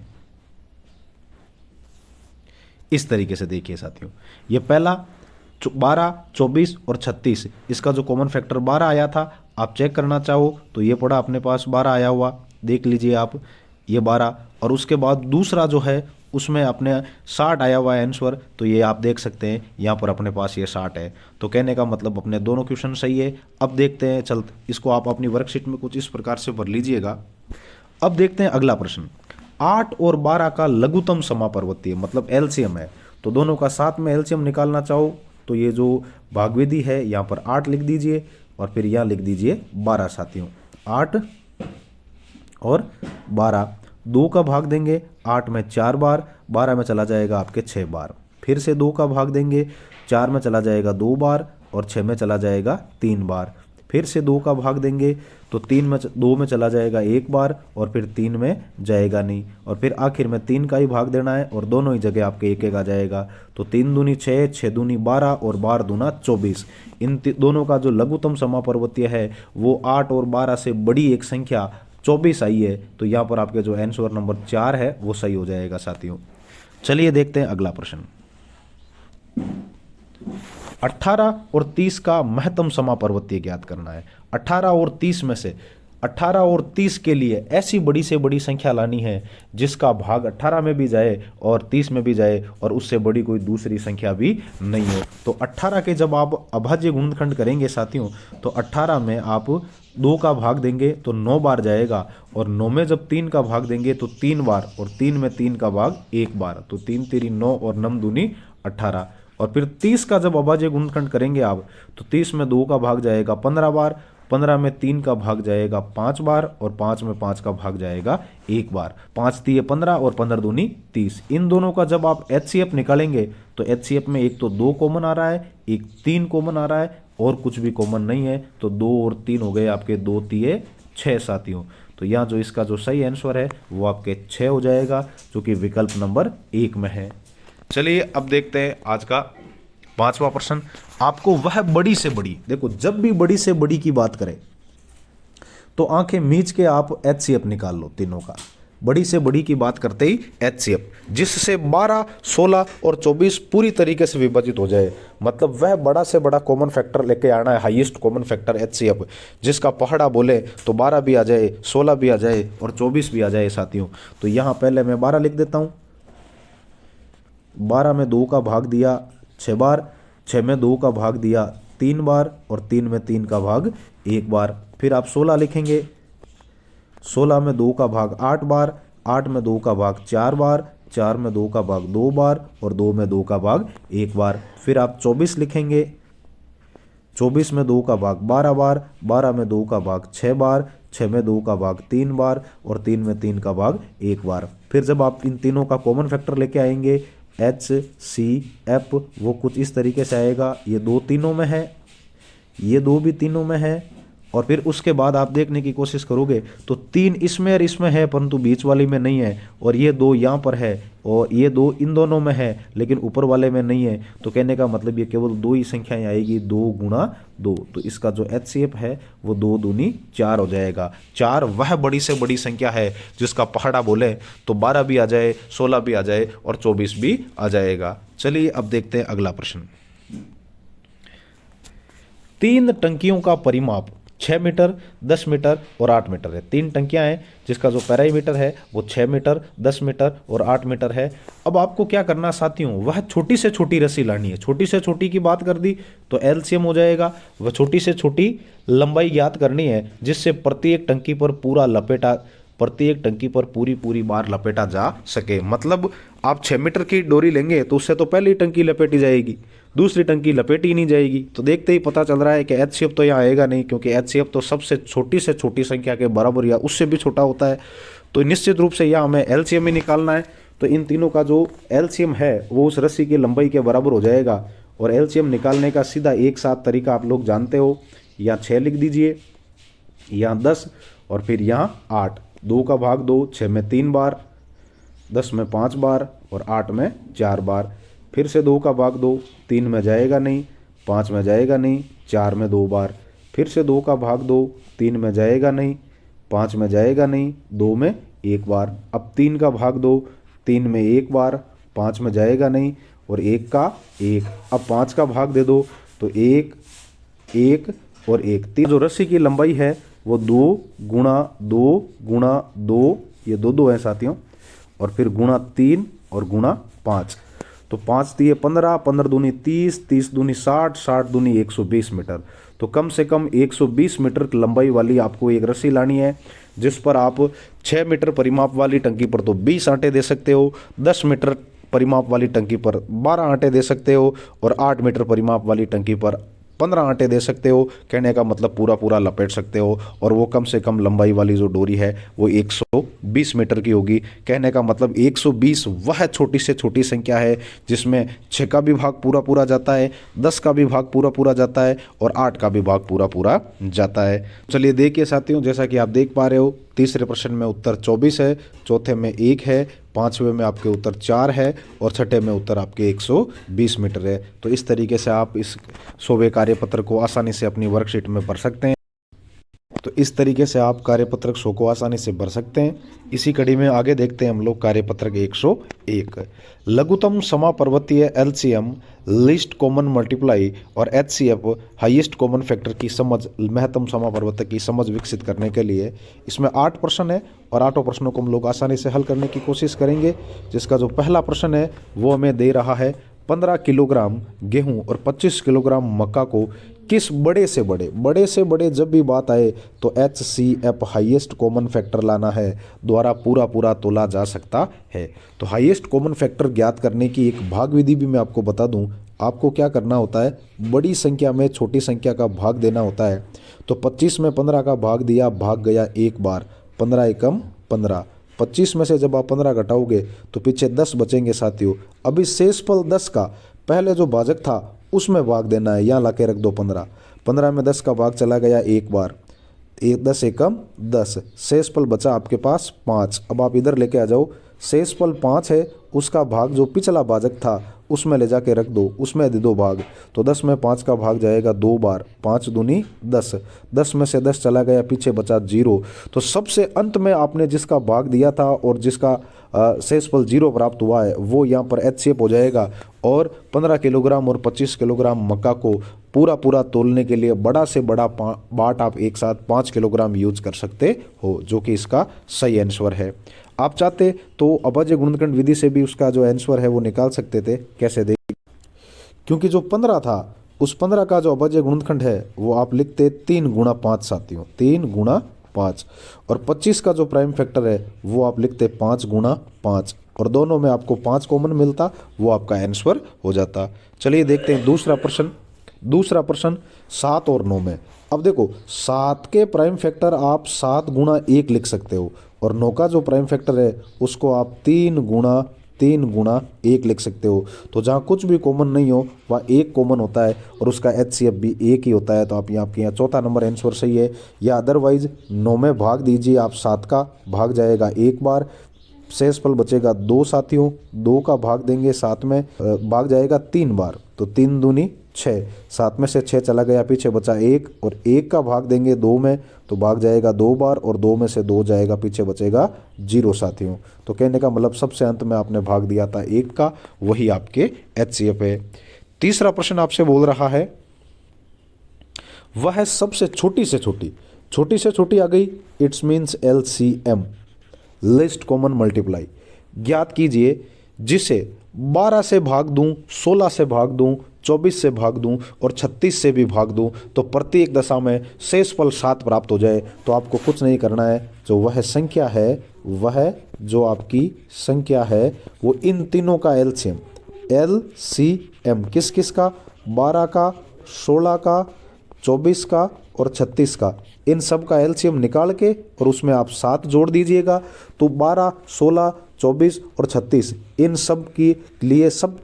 इस तरीके से देखिए साथियों, ये पहला 12, 24 और 36, इसका जो कॉमन फैक्टर 12 आया था, आप चेक करना चाहो तो ये पड़ा अपने पास 12 आया हुआ, देख लीजिए आप ये 12। और उसके बाद दूसरा जो है उसमें अपने 60 आया हुआ है आंसर, तो ये आप देख सकते हैं यहाँ पर अपने पास ये 60 है। तो कहने का मतलब अपने दोनों क्वेश्चन सही है। अब देखते हैं, चलते इसको आप अपनी वर्कशीट में कुछ इस प्रकार से भर लीजिएगा। अब देखते हैं अगला प्रश्न, 8 और 12 का लघुत्तम समापवर्तीय मतलब एलसीएम है। तो दोनों का साथ में एलसीएम निकालना चाहो तो ये जो भागविधि है यहाँ पर 8 लिख दीजिए और फिर यहाँ लिख दीजिए 12 साथियों। 8 और 12, 2 का भाग देंगे 8 में 4 बार, 12 में चला जाएगा आपके 6 बार। फिर से 2 का भाग देंगे, 4 में चला जाएगा 2 बार और 6 में चला जाएगा 3 बार। फिर से 2 का भाग देंगे तो 2 में चला जाएगा 1 बार और फिर 3 में जाएगा नहीं, और फिर आखिर में 3 का ही भाग देना है और दोनों ही जगह आपके 1 आ जाएगा। तो 3 दूनी 6, 6 दूनी 12 और 12 दूना 24। इन दोनों का जो लघुत्तम समापवर्तीय है वो 8 और 12 से बड़ी एक संख्या 24 आई है। तो यहाँ पर आपके जो आंसर नंबर 4 है वो सही हो जाएगा साथियों। चलिए देखते हैं अगला प्रश्न, 18 और 30 का महत्तम समापवर्तीय ज्ञात करना है। 18 और 30 में से 18 और 30 के लिए ऐसी बड़ी से बड़ी संख्या लानी है जिसका भाग 18 में भी जाए और 30 में भी जाए और उससे बड़ी कोई दूसरी संख्या भी नहीं हो। तो 18 के जब आप अभाज्य गुणनखंड करेंगे साथियों तो 18 में आप 2 का भाग देंगे तो 9 बार जाएगा, और 9 में जब 3 का भाग देंगे तो 3 बार, और 3 में 3 का भाग 1 बार। तो 3 3 9 और 9 दूनी 18। और फिर 30 का जब अभाज्य गुणनखंड करेंगे आप तो 30 में 2 का भाग जाएगा 15 बार, 15 में 3 का भाग जाएगा 5 बार और 5 में 5 का भाग जाएगा 1 बार। 5 3 15 और 15 दूनी 30। इन दोनों का जब आप एचसीएफ निकालेंगे तो एचसीएफ में एक तो 2 कॉमन आ रहा है, एक 3 कॉमन आ रहा है और कुछ भी कॉमन नहीं है। तो 2 और 3 हो गए आपके 2 3 6 साथियों। तो यहाँ जो इसका जो सही आंसर है वो आपके 6 हो जाएगा, जो कि विकल्प नंबर 1 में है। चलिए अब देखते हैं आज का 5वां प्रश्न। आपको वह बड़ी से बड़ी, देखो जब भी बड़ी से बड़ी की बात करें तो आंखें मीच के आप एचसीएफ निकाल लो तीनों का। बड़ी से बड़ी की बात करते ही एचसीएफ, जिससे 12, 16 और 24 पूरी तरीके से विभाजित हो जाए, मतलब वह बड़ा से बड़ा कॉमन फैक्टर लेके आना है, हाईएस्ट कॉमन फैक्टर एचसीएफ, जिसका पहाड़ा बोले तो 12 भी आ जाए, 16 भी आ जाए और 24 भी आ जाए साथियों। तो यहाँ पहले मैं 12 लिख देता हूँ। 12 में 2 का भाग दिया 6 बार, 6 में 2 का भाग दिया 3 बार और 3 में 3 का भाग 1 बार। फिर आप 16 लिखेंगे, 16 में 2 का भाग 8 बार, 8 में 2 का भाग 4 बार, 4 में 2 का भाग 2 बार और 2 में 2 का भाग 1 बार। फिर आप 24 लिखेंगे, 24 में 2 का भाग 12 बार, 12 में 2 का भाग 6 बार, 6 में 2 का भाग 3 बार और 3 में 3 का भाग 1 बार। फिर जब आप इन तीनों का कॉमन फैक्टर लेके आएंगे HCF, वो कुछ इस तरीके से आएगा, ये 2 तीनों में है, ये 2 भी तीनों में है, और फिर उसके बाद आप देखने की कोशिश करोगे तो 3 इसमें और इसमें है परंतु बीच वाली में नहीं है, और ये 2 यहाँ पर है और ये 2 इन दोनों में है लेकिन ऊपर वाले में नहीं है। तो कहने का मतलब ये केवल 2 ही संख्याएं आएगी, 2 गुणा 2। तो इसका जो HCF है वो 2 दूनी 4 हो जाएगा। 4 वह बड़ी से बड़ी संख्या है जिसका पहाड़ा बोले तो 12 भी आ जाए, 16 भी आ जाए और 24 भी आ जाएगा। चलिए अब देखते हैं अगला प्रश्न। 3 टंकियों का परिमाप 6 मीटर, 10 मीटर और 8 मीटर है। 3 टंकियां हैं जिसका जो पैरामीटर है वो 6 मीटर, 10 मीटर और 8 मीटर है। अब आपको क्या करना साथियों, वह छोटी से छोटी रस्सी लानी है। छोटी से छोटी की बात कर दी तो एलसीएम हो जाएगा। वह छोटी से छोटी लंबाई ज्ञात करनी है जिससे प्रत्येक टंकी पर पूरी बार लपेटा जा सके। मतलब आप 6 मीटर की डोरी लेंगे तो उससे तो पहली टंकी लपेटी जाएगी, दूसरी टंकी लपेटी नहीं जाएगी। तो देखते ही पता चल रहा है कि HCF तो यहाँ आएगा नहीं, क्योंकि HCF तो सबसे छोटी से छोटी संख्या के बराबर या उससे भी छोटा होता है। तो निश्चित रूप से यहाँ हमें LCM ही निकालना है। तो इन तीनों का जो एलसीएम है वो उस रस्सी की लंबाई के बराबर हो जाएगा। और एलसीएम निकालने का सीधा एक साथ तरीका आप लोग जानते हो, यहाँ 6 लिख दीजिए, यहाँ 10 और फिर यहाँ 8। 2 का भाग 2, 6 में 3 बार, 10 में 5 बार और 8 में 4 बार। फिर से 2 का भाग 2, 3 में जाएगा नहीं, 5 में जाएगा नहीं, 4 में 2 बार। फिर से 2 का भाग 2, 3 में जाएगा नहीं, 5 में जाएगा नहीं, 2 में 1 बार। अब 3 का भाग 2, 3 में 1 बार, 5 में जाएगा नहीं और 1 का 1। अब 5 का भाग दे दो तो 1, 1 और 1। तीन जो रस्सी की लंबाई है वो 2 गुणा 2 गुणा 2, ये 2 है साथियों, और फिर गुणा 3 और गुणा 5। तो 5 दिए 15, 15 दूनी 30, 30 दूनी 60, 60 दूनी 120 मीटर। तो कम से कम 120 मीटर लंबाई वाली आपको एक रस्सी लानी है, जिस पर आप 6 मीटर परिमाप वाली टंकी पर तो 20 आंटे दे सकते हो, 10 मीटर परिमाप वाली टंकी पर 12 आंटे दे सकते हो और 8 मीटर परिमाप वाली टंकी पर 15 आंटे दे सकते हो। कहने का मतलब पूरा पूरा लपेट सकते हो। और वो कम से कम लंबाई वाली जो डोरी है वो 120 मीटर की होगी। कहने का मतलब 120 वह छोटी से छोटी संख्या है जिसमें 6 का भी भाग पूरा पूरा जाता है, 10 का भी भाग पूरा पूरा जाता है और 8 का भी भाग पूरा पूरा जाता है। चलिए देखिए साथियों, जैसा कि आप देख पा रहे हो, तीसरे प्रश्न में उत्तर 24 है, चौथे में 1 है, पांचवें में आपके उत्तर 4 है और छठे में उत्तर आपके 120 मीटर है। तो इस तरीके से आप इस 100वें कार्यपत्र को आसानी से अपनी वर्कशीट में भर सकते हैं। तो इस तरीके से आप कार्यपत्रक 100 को आसानी से भर सकते हैं। इसी कड़ी में आगे देखते हैं हम लोग कार्यपत्रक 101। लघुतम समापर्वतीय एलसीएम, लीस्ट कॉमन मल्टीप्लाई और एचसीएफ हाईएस्ट कॉमन फैक्टर की समझ, महत्तम समापर्वतक की समझ विकसित करने के लिए इसमें 8 प्रश्न है और 8 प्रश्नों को हम लोग आसानी से हल करने की कोशिश करेंगे। जिसका जो पहला प्रश्न है वो हमें दे रहा है 15 किलोग्राम गेहूं और 25 किलोग्राम मक्का को किस बड़े से बड़े जब भी बात आए तो HCF हाईएस्ट कॉमन फैक्टर लाना है द्वारा पूरा पूरा तोला जा सकता है। तो हाईएस्ट कॉमन फैक्टर ज्ञात करने की एक भाग विधि भी मैं आपको बता दूं। आपको क्या करना होता है, बड़ी संख्या में छोटी संख्या का भाग देना होता है। तो 25 में 15 का भाग दिया, भाग गया एक बार, 15 एकम 15। 25 में से जब आप 15 घटाओगे तो पीछे 10 बचेंगे साथियों। अभी शेषफल 10 का पहले जो भाजक था उसमें भाग देना है, यहाँ ला के रख दो 15। 15 में 10 का भाग चला गया एक बार, 10 एकम 10, शेषफल बचा आपके पास 5। अब आप इधर लेके आ जाओ, शेषफल 5 है, उसका भाग जो पिछला भाजक था उसमें ले जाके रख दो, उसमें दे दो भाग। तो 10 में 5 का भाग जाएगा 2 बार, 5 दूनी 10, 10 में से 10 चला गया, पीछे बचा 0। तो सबसे अंत में आपने जिसका भाग दिया था और जिसका शेषफल 0 प्राप्त हुआ है वो यहाँ पर HCF हो जाएगा। और 15 किलोग्राम और 25 किलोग्राम मक्का को पूरा पूरा तोलने के लिए बड़ा से बड़ा बाट आप एक साथ 5 किलोग्राम यूज कर सकते हो, जो कि इसका सही आंसर है। आप चाहते तो अभाज्य गुणनखंड विधि से भी उसका जो आंसर है वो निकाल सकते थे। कैसे देखिए, क्योंकि जो 15 था उस 15 का जो अभाज्य गुणनखंड है वो आप लिखते 3 गुणा 5 साथियों, 3 गुणा 5। और 25 का जो प्राइम फैक्टर है वो आप लिखते 5 गुणा 5 और दोनों में आपको 5 कॉमन मिलता, वो आपका आंसर हो जाता। चलिए देखते हैं दूसरा प्रश्न 7 और 9 में। अब देखो 7 के प्राइम फैक्टर आप 7 गुणा 1 लिख सकते हो और 9 का जो प्राइम फैक्टर है उसको आप 3 गुणा 1 लिख सकते हो। तो जहाँ कुछ भी कॉमन नहीं हो वहाँ 1 कॉमन होता है और उसका HCF भी 1 ही होता है। तो आप आपके यहाँ चौथा नंबर आंसर सही है। या अदरवाइज 9 में भाग दीजिए आप, 7 का भाग जाएगा एक बार, शेषफल बचेगा 2 साथियों, 2 का भाग देंगे 7 में, भाग जाएगा 3 बार, तो 3 दूनी 6, 7 में से 6 चला गया, पीछे बचा 1 और 1 का भाग देंगे 2 में तो भाग जाएगा 2 बार और 2 में से 2 जाएगा, पीछे बचेगा 0 साथियों। तो कहने का मतलब सबसे अंत में आपने भाग दिया था 1 का, वही आपके HCF है। तीसरा प्रश्न आपसे बोल रहा है वह सबसे छोटी से छोटी आ गई, it's means LCM, list common multiply. ज्ञात कीजिए जिसे 12 से भाग दूं, 16 से भाग दूं, 24 से भाग दूं और 36 से भी भाग दूं तो प्रत्येक दशा में शेषफल 7 प्राप्त हो जाए। तो आपको कुछ नहीं करना है, जो वह संख्या है, वह जो आपकी संख्या है वो इन तीनों का LCM किस किस का, 12 का, 16 का, 24 का और 36 का, इन सब का LCM निकाल के और उसमें आप 7 जोड़ दीजिएगा। तो 12, 16, 24 और 36, इन सब की लिए सब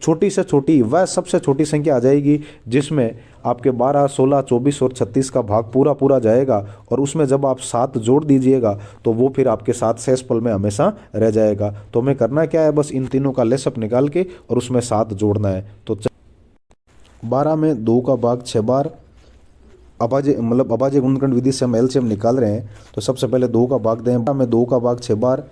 छोटी से छोटी वह सबसे छोटी संख्या आ जाएगी जिसमें आपके 12, 16, 24 और 36 का भाग पूरा पूरा जाएगा, और उसमें जब आप 7 जोड़ दीजिएगा तो वो फिर आपके साथ शेषफल में हमेशा रह जाएगा। तो हमें करना क्या है, बस इन तीनों का लेसअप निकाल के और उसमें 7 जोड़ना है। तो 12 में 2 का भाग 6 बार, अभाज्य गुणनखंड विधि से हम एलसीएम निकाल रहे हैं। तो सबसे पहले 2 का भाग दें। 12 में 2 का भाग 6 बार,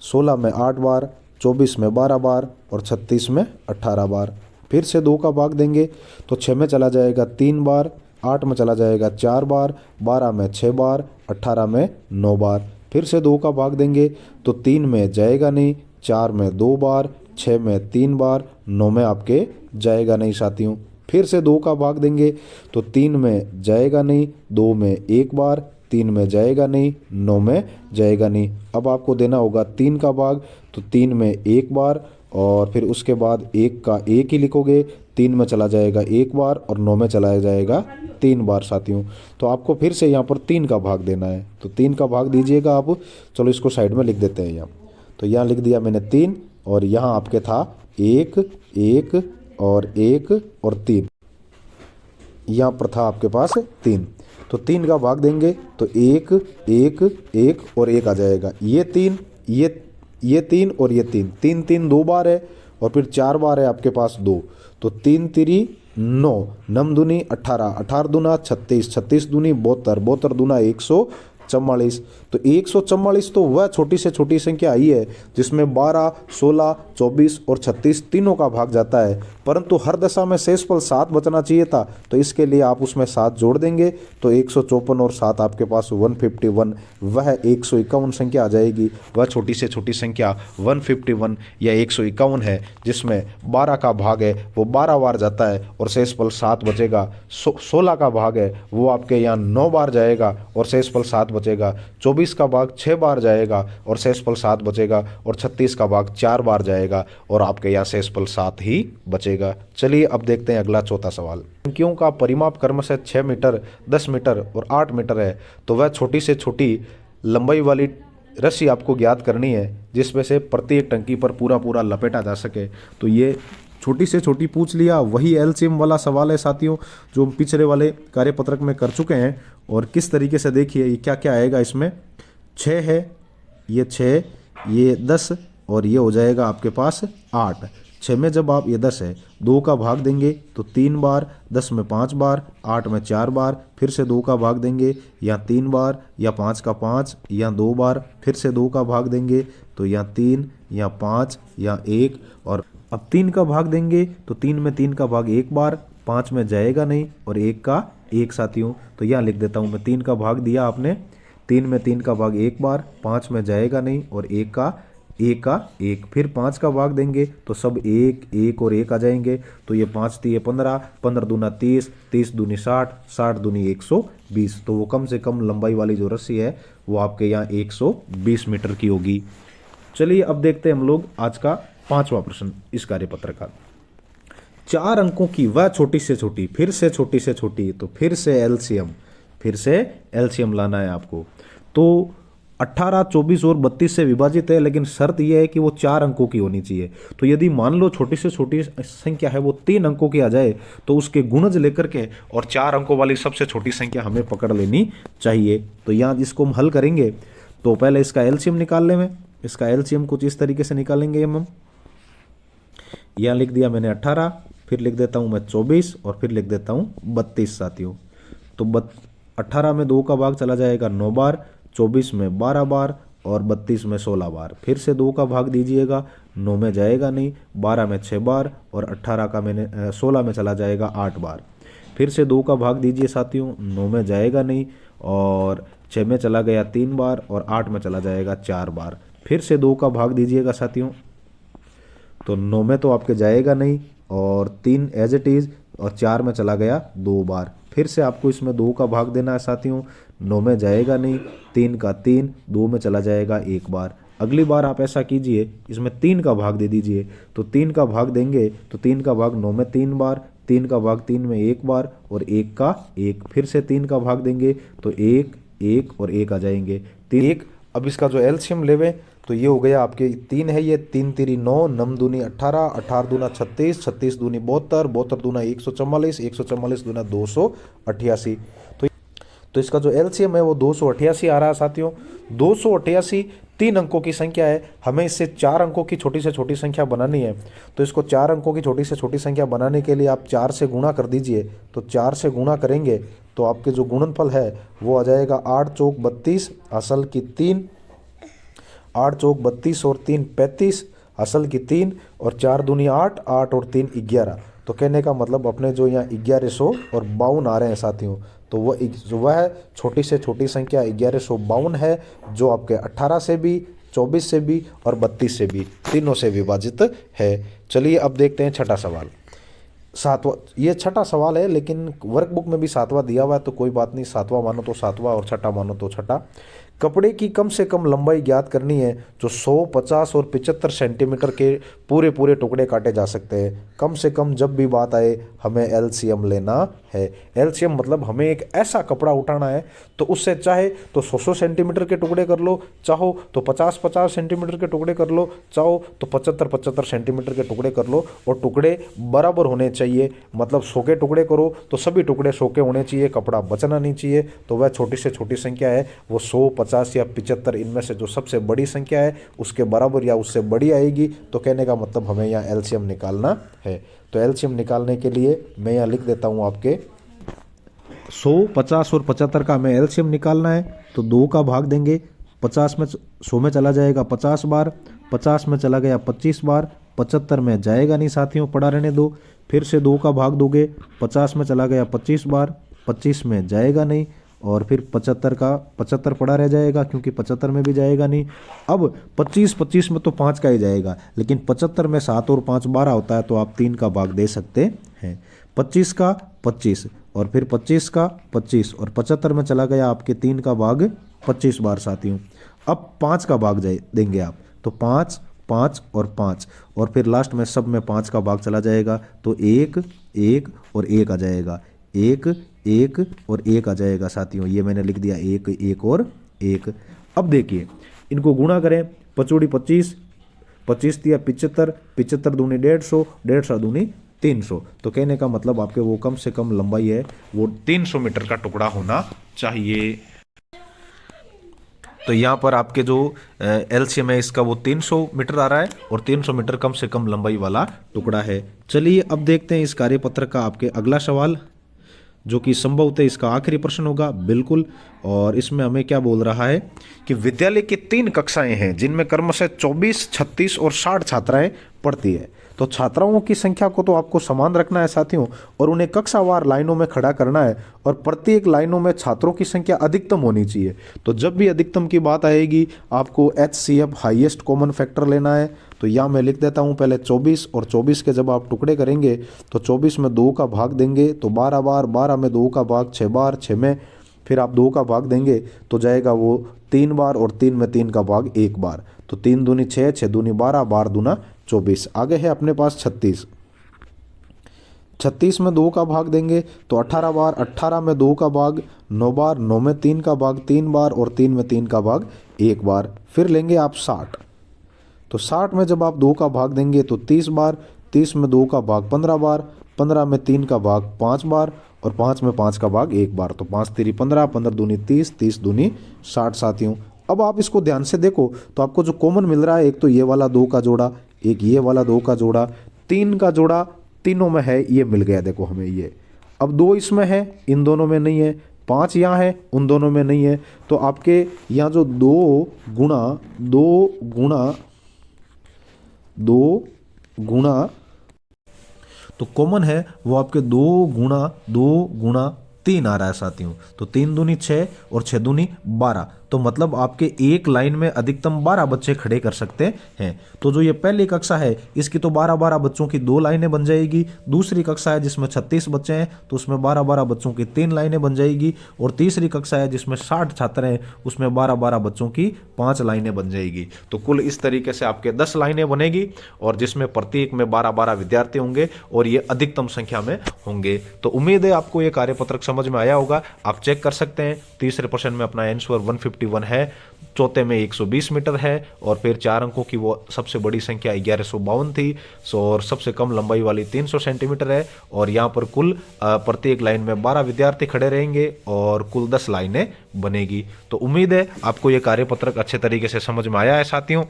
16 में 8 बार, 24 में 12 बार और 36 में 18 बार। फिर से 2 का भाग देंगे तो 6 में चला जाएगा 3 बार, 8 में चला जाएगा 4 बार, 12 में 6 बार, 18 में 9 बार। फिर से 2 का भाग देंगे तो 3 में जाएगा नहीं, 4 में 2 बार, 6 में 3 बार, 9 में आपके जाएगा नहीं साथियों। फिर से 2 का भाग देंगे तो 3 में जाएगा नहीं, 2 में 1 बार, 3 में जाएगा नहीं, 9 में जाएगा नहीं। अब आपको देना होगा 3 का भाग, तो 3 में 1 बार और फिर उसके बाद 1 का 1 ही लिखोगे, 3 में चला जाएगा 1 बार और 9 में चला जाएगा 3 बार साथियों। तो आपको फिर से यहाँ पर 3 का भाग देना है, तो 3 का भाग दीजिएगा आप। चलो इसको साइड में लिख देते हैं यहाँ। तो यहाँ लिख दिया मैंने 3, और यहाँ आपके था 1, 1 और 1 और 3, यहाँ पर था आपके पास 3। तो 3 का भाग देंगे तो 1, 1, 1 और 1 आ जाएगा। ये 3, ये 3 और ये 3, 3 3 2 बार है और फिर 4 बार है आपके पास 2। तो 3 3 9, 9 दूनी 18, 18 दूना 36, 36 दूनी 72, 72 दूना 144। तो 144 तो वह छोटी से छोटी संख्या आई है जिसमें 12, 16, 24 और 36 तीनों का भाग जाता है, परंतु हर दशा में शेषफल 7 बचना चाहिए था। तो इसके लिए आप उसमें 7 जोड़ देंगे तो 154 और 7 आपके पास 151, वह 151 संख्या आ जाएगी। वह छोटी से छोटी संख्या 151 या 151 है जिसमें 12 का भाग है वो 12 बार जाता है और शेषफल 7 बचेगा। 16 का भाग है वो आपके यहाँ 9 बार जाएगा और शेषफल 7 बचेगा। 24 का भाग 6 बार जाएगा और शेषफल 7 बचेगा, और 36 का भाग 4 बार जाएगा और आपके यहाँ शेषफल 7 ही बचेगा। चलिए अब देखते हैं अगला चौथा सवाल। अंकियों का परिमाप क्रमशः 6 मीटर, 10 मीटर और 8 मीटर है, तो वह छोटी से छोटी लंबाई वाली रस्सी आपको ज्ञात करनी है जिसमें से प्रत्येक टंकी पर पूरा पूरा लपेटा जा सके। तो ये छोटी से छोटी पूछ लिया, वही एलसीएम वाला सवाल है साथियों जो हम पिछले वाले कार्यपत्रक में कर चुके हैं। और किस तरीके से देखिए ये क्या क्या आएगा इसमें। 6 है, ये 6, ये 10 और ये हो जाएगा आपके पास 8। 6 में जब आप, ये 10 है, 2 का भाग देंगे तो 3 बार, 10 में 5 बार, 8 में 4 बार, फिर से 2 का भाग देंगे या 3 बार, या 5 का 5 या 2 बार, फिर से 2 का भाग देंगे तो या 3 या 5 या 1, और अब 3 का भाग देंगे तो 3 में 3 का भाग 1 बार, 5 में जाएगा नहीं और 1 का 1 साथियों। तो यहाँ लिख देता हूँ मैं, 3 का भाग दिया आपने, 3 में 3 का भाग 1 बार, 5 में जाएगा नहीं और 1 का 1। फिर 5 का भाग देंगे तो सब 1, 1 और 1 आ जाएंगे। तो ये 5 3 15, 15 दूना 30, 30 दूनी 60, 60 दूनी 120। तो वो कम से कम लंबाई वाली जो रस्सी है वो आपके यहाँ 120 मीटर की होगी। चलिए अब देखते हैं हम लोग आज का 5वां प्रश्न इस कार्यपत्र का। 4 अंकों की वह छोटी से छोटी, फिर से छोटी से छोटी, तो फिर से एलसीएम लाना है आपको। तो 18, 24 और 32 से विभाजित है, लेकिन शर्त यह है कि वो 4 अंकों की होनी चाहिए। तो यदि मान लो छोटी से छोटी संख्या है वो 3 अंकों की आ जाए तो उसके गुणज लेकर के और 4 अंकों वाली सबसे छोटी संख्या हमें पकड़ लेनी चाहिए। तो यहाँ जिसको हम हल करेंगे तो पहले इसका एलसीएम निकाल लें। इसका एलसीएम कुछ इस तरीके से निकालेंगे हम। यहाँ लिख दिया मैंने 18, फिर लिख देता हूँ मैं 24 और फिर लिख देता हूँ 32 साथियों। तो 18 में 2 का भाग चला जाएगा 9 बार, 24 में 12 बार और 32 में 16 बार। फिर से 2 का भाग दीजिएगा, 9 में जाएगा नहीं, 12 में 6 बार और 18 का मैंने 16 में चला जाएगा 8 बार। फिर से 2 का भाग दीजिए साथियों, 9 में जाएगा नहीं और 6 में चला गया 3 बार और 8 में चला जाएगा 4 बार। फिर से 2 का भाग दीजिएगा साथियों, तो 9 में तो आपके जाएगा नहीं और 3 एज इट इज़ और 4 में चला गया 2 बार। फिर से आपको इसमें 2 का भाग देना है साथियों, 9 में जाएगा नहीं, 3 का 3, 2 में चला जाएगा 1 बार। अगली बार आप ऐसा कीजिए, इसमें 3 का भाग दे दीजिए। तो 3 का भाग देंगे तो 3 का भाग 9 में 3 बार, 3 का भाग 3 में 1 बार और 1 का 1। फिर से 3 का भाग देंगे तो 1, 1 और 1 आ जाएंगे 1। अब इसका जो एलसीएम लेवे तो ये हो गया आपके 3 है, ये 3 तिरी 9, नम दूनी 18, 18 दूना 36, 36 दूनी 72, 72 दूना 144, 144 दूना 288। तो इसका जो एलसीएम है वो 288 आ रहा है साथियों। 288 3 अंकों की संख्या है, हमें इससे 4 अंकों की छोटी से छोटी संख्या बनानी है। तो इसको 4 अंकों की छोटी से छोटी संख्या बनाने के लिए आप 4 से गुणा कर दीजिए। तो 4 से गुणा करेंगे तो आपके जो गुणनफल है वो आ जाएगा 8 चौक 32 असल की 3, 8 चौक 32 और 3 35 असल की 3, और 4 दूनी 8, 8 और 3 11। तो कहने का मतलब अपने जो यहाँ 1152 आ रहे हैं साथियों, तो वह छोटी से छोटी संख्या 1152 है, जो आपके 18 से भी, 24 से भी और 32 से भी, तीनों से विभाजित है। चलिए अब देखते हैं छठा सवाल। सातवां, ये छठा सवाल है लेकिन वर्कबुक में भी सातवां दिया हुआ है, तो कोई बात नहीं, सातवां मानो तो सातवां और छठा मानो तो छठा। कपड़े की कम से कम लंबाई ज्ञात करनी है जो 100, 50 और 75 सेंटीमीटर के पूरे पूरे टुकड़े काटे जा सकते हैं। कम से कम जब भी बात आए हमें एलसीएम लेना है। एलसीएम मतलब हमें एक ऐसा कपड़ा उठाना है, तो उससे चाहे तो 100 सेंटीमीटर के टुकड़े कर लो, चाहो तो 50 सेंटीमीटर के टुकड़े कर लो, चाहो तो 75 सेंटीमीटर के टुकड़े कर लो, और टुकड़े बराबर होने चाहिए। मतलब 100 के टुकड़े करो तो सभी टुकड़े 100 के होने चाहिए, कपड़ा बचना नहीं चाहिए। तो वह छोटी से छोटी संख्या है वो 100, 50 या 75, इनमें से जो सबसे बड़ी संख्या है उसके बराबर या उससे बड़ी आएगी। तो कहने का मतलब हमें यहाँ एलसीएम निकालना है। तो एलसीएम निकालने के लिए मैं यहाँ लिख देता हूँ आपके 100, 50 और 75 का हमें एलसीएम निकालना है। तो 2 का भाग देंगे, 50 में 100 में चला जाएगा 50 बार, 50 में चला गया 25 बार, 75 में जाएगा नहीं साथियों, पड़ा रहने दो। फिर से 2 का भाग दोगे, 50 में चला गया 25 बार, 25 में जाएगा नहीं, और फिर 75 का 75 पड़ा रह जाएगा क्योंकि 75 में भी जाएगा नहीं। अब 25 में तो 5 का ही जाएगा, लेकिन 75 में 7 और 5 12 होता है, तो आप 3 का भाग दे सकते हैं। 25 का 25 और फिर 25 का 25, और 75 में चला गया आपके 3 का भाग 25 बार साथियों। अब 5 का भाग देंगे आप, तो 5, 5 और 5, और फिर लास्ट में सब में 5 का भाग चला जाएगा, तो 1, 1 और 1 आ जाएगा, 1, 1 और 1 आ जाएगा साथियों। ये मैंने लिख दिया 1, 1 और 1। अब देखिए इनको गुणा करें, 5 25, 25 दिया 75, 75 दूनी 150, 150 दूनी 300। तो कहने का मतलब आपके वो कम से कम लंबाई है वो 300 मीटर का टुकड़ा होना चाहिए। तो यहाँ पर आपके जो एलसीएम है इसका वो 300 मीटर आ रहा है, और 300 मीटर कम से कम लंबाई वाला टुकड़ा है। चलिए अब देखते हैं इस कार्यपत्र का आपके अगला सवाल, जो कि संभवतः इसका आखिरी प्रश्न होगा बिल्कुल। और इसमें हमें क्या बोल रहा है कि विद्यालय की 3 कक्षाएं हैं जिनमें क्रमशः 24, 36 और 60 छात्राएं पढ़ती है। तो छात्राओं की संख्या को तो आपको समान रखना है साथियों, और उन्हें कक्षावार लाइनों में खड़ा करना है, और प्रत्येक लाइनों में छात्रों की संख्या अधिकतम होनी चाहिए। तो जब भी अधिकतम की बात आएगी आपको HCF हाईएस्ट कॉमन फैक्टर लेना है। तो यहाँ मैं लिख देता हूँ पहले 24, और 24 के जब आप टुकड़े करेंगे तो 24 में 2 का भाग देंगे तो 12 बार, 12 में 2 का भाग 6 बार, 6 में फिर आप 2 का भाग देंगे तो जाएगा वो 3 बार, और 3 में 3 का भाग 1 बार। तो 3 दूनी 6, 6 दूनी 12, 12 दूना 24। आगे है अपने पास 36, 36 में 2 का भाग देंगे तो 18 बार, 18 में 2 का भाग 9 बार, 9 में 3 का भाग 3 बार, और 3 में 3 का भाग 1 बार। फिर लेंगे आप 60, तो 60 में जब आप 2 का भाग देंगे तो 30 बार, 30 में 2 का भाग 15 बार, 15 में 3 का भाग 5 बार, और 5 में 5 का भाग 1 बार। तो 5 तिरी 15, 15 दूनी 30, 30 दूनी 60 साथियों। अब आप इसको ध्यान से देखो तो आपको जो कॉमन मिल रहा है, एक तो ये वाला 2 का जोड़ा, एक ये वाला 2 का जोड़ा, 3 का जोड़ा तीनों में है, ये मिल गया देखो हमें ये। अब 2 इसमें है, इन दोनों में नहीं है, 5 यहाँ है, उन दोनों में नहीं है। तो आपके यहाँ जो 2 गुणा तो कॉमन है वो आपके 2 गुणा 3 आ रहा है साथियों। तो 3 दूनी 6 और 6 दूनी 12। तो मतलब आपके एक लाइन में अधिकतम 12 बच्चे खड़े कर सकते हैं। तो जो ये पहली कक्षा है इसकी तो 12-12 बच्चों की 2 लाइनें बन जाएगी। दूसरी कक्षा है जिसमें 36 बच्चे हैं तो उसमें 12-12 बच्चों की 3 लाइनें बन जाएगी। और तीसरी कक्षा है जिसमें 60 छात्र हैं उसमें 12-12 बच्चों की 5 लाइनें बन जाएगी। तो कुल इस तरीके से आपके 10 लाइनें बनेगी और जिसमें प्रत्येक में 12-12 विद्यार्थी होंगे और ये अधिकतम संख्या में होंगे। तो उम्मीद है आपको ये कार्यपत्रक समझ में आया होगा। आप चेक कर सकते हैं तीसरे प्रश्न में अपना आंसर 150 1151 है, चौथे में 120 मीटर है, और फिर 4 अंकों की वो सबसे बड़ी संख्या 1152 थी। और सबसे कम लंबाई वाली 300 सेंटीमीटर है। और यहाँ पर कुल प्रत्येक लाइन में 12 विद्यार्थी खड़े रहेंगे और कुल 10 लाइनें बनेगी। तो उम्मीद है आपको ये कार्यपत्रक अच्छे तरीके से समझ में आया है साथियों।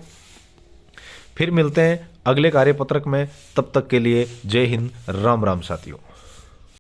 फिर मिलते हैं अगले कार्यपत्रक में, तब तक के लिए जय हिंद, राम राम साथियों।